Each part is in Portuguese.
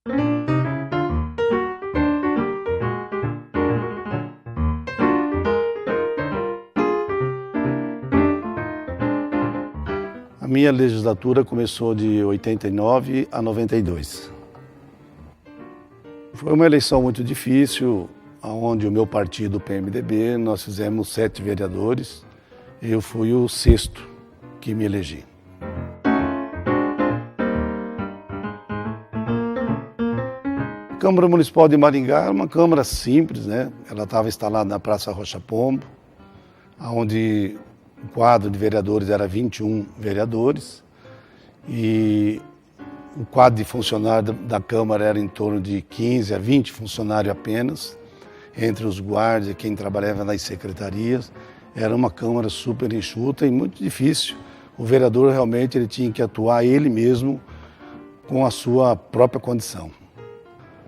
A minha legislatura começou de 89 a 92. Foi uma eleição muito difícil, onde o meu partido, o PMDB, nós fizemos 7 vereadores. Eu fui o 6º que me elegi. A Câmara Municipal de Maringá era uma Câmara simples, né? Ela estava instalada na Praça Rocha Pombo, onde o quadro de vereadores era 21 vereadores e o quadro de funcionários da Câmara era em torno de 15 a 20 funcionários apenas, entre os guardas e quem trabalhava nas secretarias. Era uma Câmara super enxuta e muito difícil. O vereador realmente ele tinha que atuar ele mesmo com a sua própria condição.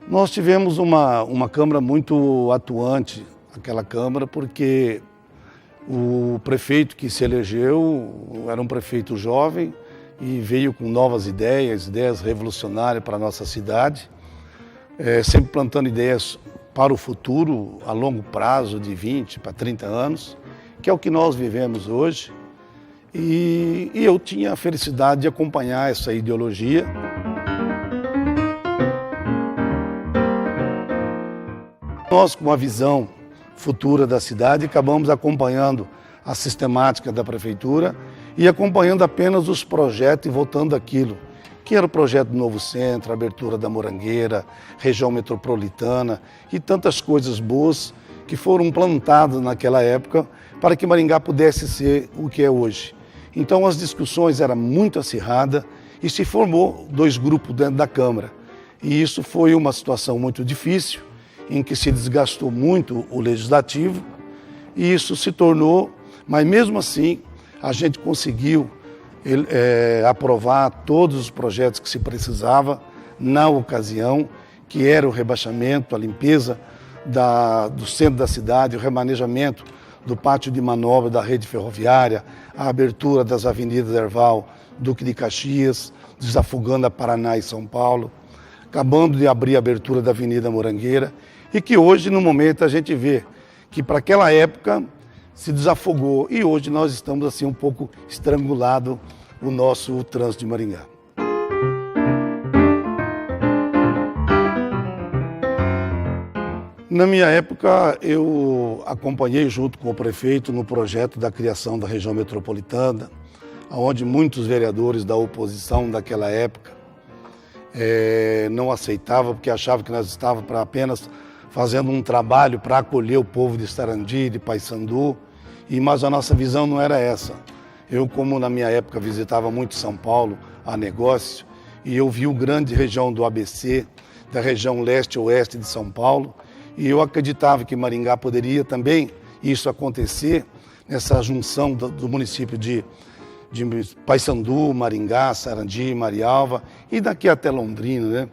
Nós tivemos uma Câmara muito atuante, aquela Câmara, porque o prefeito que se elegeu era um prefeito jovem e veio com novas ideias revolucionárias para a nossa cidade, sempre plantando ideias para o futuro, a longo prazo, de 20 para 30 anos, que é o que nós vivemos hoje. E eu tinha a felicidade de acompanhar essa ideologia. Nós, com a visão futura da cidade, acabamos acompanhando a sistemática da prefeitura e acompanhando apenas os projetos e votando aquilo, que era o projeto do Novo Centro, a abertura da Morangueira, região metropolitana e tantas coisas boas que foram plantadas naquela época para que Maringá pudesse ser o que é hoje. Então as discussões eram muito acirradas e se formou 2 grupos dentro da Câmara. E isso foi uma situação muito difícil, em que se desgastou muito o legislativo, e isso se tornou, mas mesmo assim a gente conseguiu aprovar todos os projetos que se precisava na ocasião, que era o rebaixamento, a limpeza do centro da cidade, o remanejamento do pátio de manobra da rede ferroviária, a abertura das avenidas Herval, Duque de Caxias, desafogando a Paraná e São Paulo, acabando de abrir a abertura da Avenida Morangueira, e que hoje, no momento, a gente vê que para aquela época se desafogou e hoje nós estamos assim um pouco estrangulado o nosso trânsito de Maringá. Na minha época, eu acompanhei junto com o prefeito no projeto da criação da região metropolitana, onde muitos vereadores da oposição daquela época não aceitavam, porque achavam que nós estávamos apenas fazendo um trabalho para acolher o povo de Sarandi, de Paysandu, mas a nossa visão não era essa. Eu, como na minha época visitava muito São Paulo a negócio, e eu vi a grande região do ABC, da região leste-oeste de São Paulo, e eu acreditava que Maringá poderia também isso acontecer, nessa junção do município de Paysandu, Maringá, Sarandi, Marialva e daqui até Londrina, né?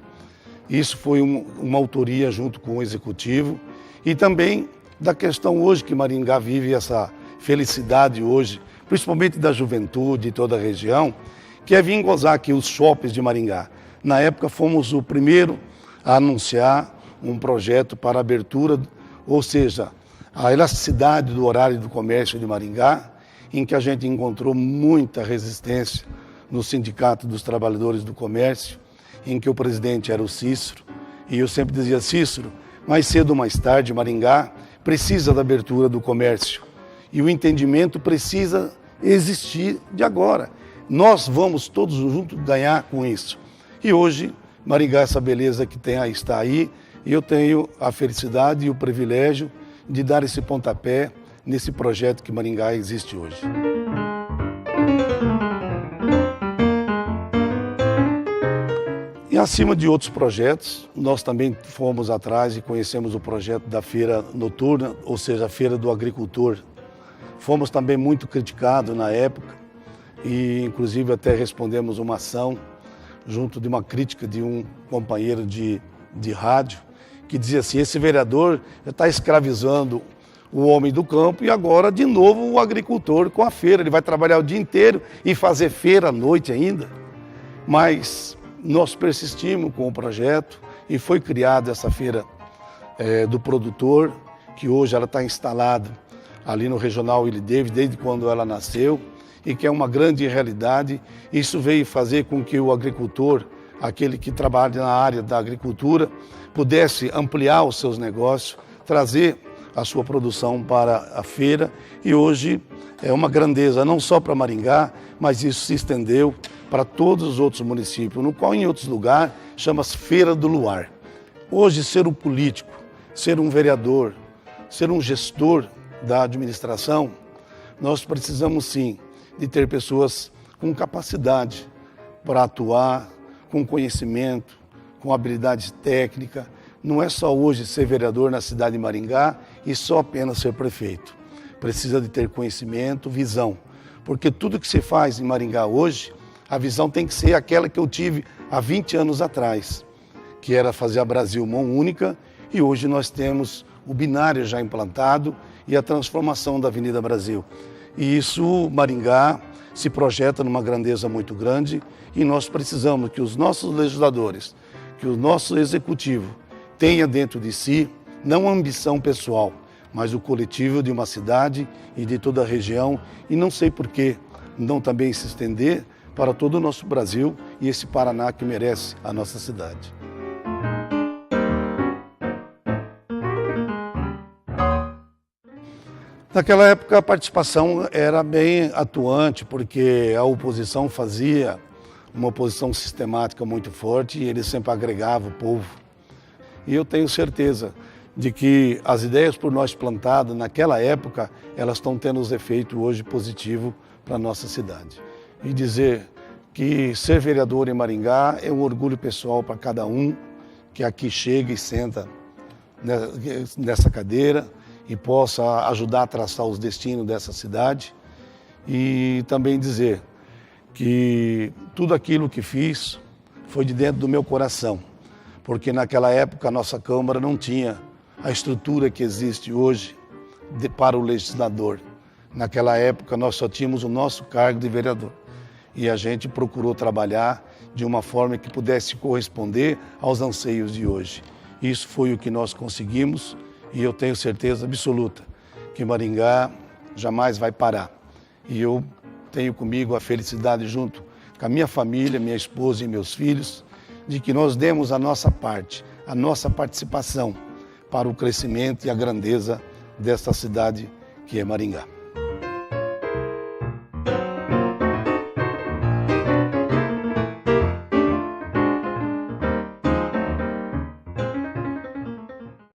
Isso foi uma autoria junto com o Executivo e também da questão hoje que Maringá vive essa felicidade hoje, principalmente da juventude de toda a região, que é vir gozar aqui os shoppings de Maringá. Na época fomos o primeiro a anunciar um projeto para abertura, ou seja, a elasticidade do horário do comércio de Maringá, em que a gente encontrou muita resistência no Sindicato dos Trabalhadores do Comércio, em que o presidente era o Cícero, e eu sempre dizia, Cícero, mais cedo ou mais tarde, Maringá precisa da abertura do comércio, e o entendimento precisa existir de agora. Nós vamos todos juntos ganhar com isso. E hoje, Maringá, essa beleza que está aí, e eu tenho a felicidade e o privilégio de dar esse pontapé nesse projeto que Maringá existe hoje. E acima de outros projetos, nós também fomos atrás e conhecemos o projeto da feira noturna, ou seja, a feira do agricultor. Fomos também muito criticados na época e inclusive até respondemos uma ação junto de uma crítica de um companheiro de rádio que dizia assim, esse vereador está escravizando o homem do campo e agora de novo o agricultor com a feira, ele vai trabalhar o dia inteiro e fazer feira à noite ainda. Mas nós persistimos com o projeto, e foi criada essa feira do produtor, que hoje ela está instalada ali no Regional Willie Davis, desde quando ela nasceu, e que é uma grande realidade. Isso veio fazer com que o agricultor, aquele que trabalha na área da agricultura, pudesse ampliar os seus negócios, trazer a sua produção para a feira, e hoje é uma grandeza não só para Maringá, mas isso se estendeu para todos os outros municípios, no qual em outros lugares chama-se Feira do Luar. Hoje ser um político, ser um vereador, ser um gestor da administração, nós precisamos sim de ter pessoas com capacidade para atuar, com conhecimento, com habilidade técnica. Não é só hoje ser vereador na cidade de Maringá e só apenas ser prefeito. Precisa de ter conhecimento, visão, porque tudo que se faz em Maringá hoje, a visão tem que ser aquela que eu tive há 20 anos atrás, que era fazer a Brasil mão única, e hoje nós temos o binário já implantado e a transformação da Avenida Brasil. E isso, Maringá, se projeta numa grandeza muito grande, e nós precisamos que os nossos legisladores, que o nosso executivo tenha dentro de si, não a ambição pessoal, mas o coletivo de uma cidade e de toda a região, e não sei por que não também se estender para todo o nosso Brasil e esse Paraná que merece a nossa cidade. Naquela época a participação era bem atuante, porque a oposição fazia uma oposição sistemática muito forte e ele sempre agregava o povo. E eu tenho certeza de que as ideias por nós plantadas naquela época, elas estão tendo os efeitos hoje positivos para a nossa cidade. E dizer que ser vereador em Maringá é um orgulho pessoal para cada um que aqui chega e senta nessa cadeira e possa ajudar a traçar os destinos dessa cidade. E também dizer que tudo aquilo que fiz foi de dentro do meu coração, porque naquela época a nossa Câmara não tinha a estrutura que existe hoje para o legislador. Naquela época nós só tínhamos o nosso cargo de vereador e a gente procurou trabalhar de uma forma que pudesse corresponder aos anseios de hoje. Isso foi o que nós conseguimos e eu tenho certeza absoluta que Maringá jamais vai parar. E eu tenho comigo a felicidade, junto com a minha família, minha esposa e meus filhos, de que nós demos a nossa parte, a nossa participação para o crescimento e a grandeza desta cidade que é Maringá.